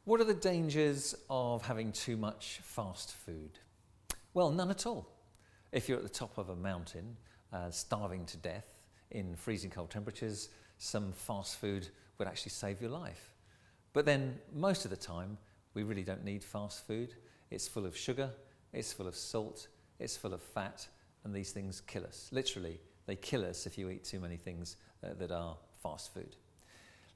What are the dangers of having too much fast food? Well, none at all. If you're at the top of a mountain, starving to death in freezing cold temperatures, some fast food would actually save your life. But then most of the time, we really don't need fast food. It's full of sugar, it's full of salt, it's full of fat, and these things kill us. Literally, they kill us if you eat too many things that are fast food.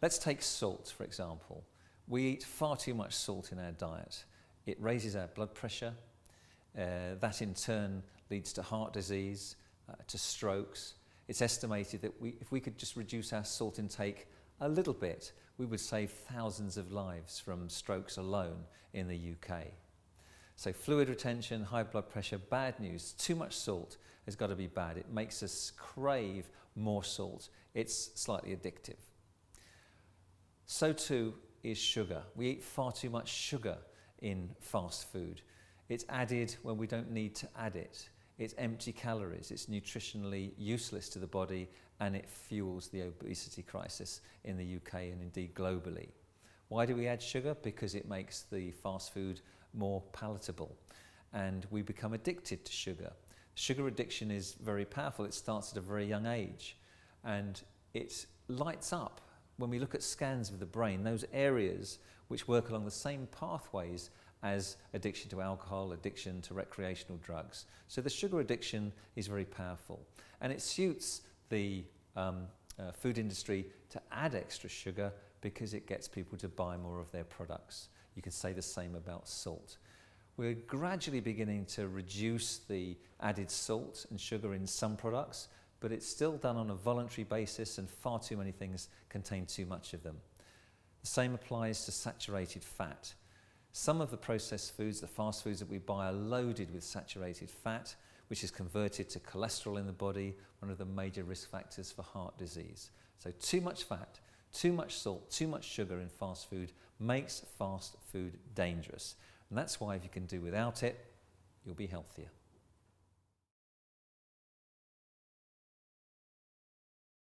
Let's take salt, for example. We eat far too much salt in our diet. It raises our blood pressure. That in turn leads to heart disease, to strokes. It's estimated that if we could just reduce our salt intake a little bit, we would save thousands of lives from strokes alone in the UK. So fluid retention, high blood pressure, bad news. Too much salt has got to be bad. It makes us crave more salt. It's slightly addictive. So too is sugar. We eat far too much sugar in fast food. It's added when we don't need to add it. It's empty calories. It's nutritionally useless to the body, and it fuels the obesity crisis in the UK and indeed globally. Why do we add sugar? Because it makes the fast food more palatable, and we become addicted to sugar. Sugar addiction is very powerful. It starts at a very young age, and it lights up. When we look at scans of the brain, those areas which work along the same pathways as addiction to alcohol, addiction to recreational drugs. So the sugar addiction is very powerful, and it suits the food industry to add extra sugar because it gets people to buy more of their products. You can say the same about salt. We're gradually beginning to reduce the added salt and sugar in some products, but it's still done on a voluntary basis, and far too many things contain too much of them. The same applies to saturated fat. Some of the processed foods, the fast foods that we buy, are loaded with saturated fat, which is converted to cholesterol in the body, one of the major risk factors for heart disease. So too much fat, too much salt, too much sugar in fast food makes fast food dangerous. And that's why if you can do without it, you'll be healthier.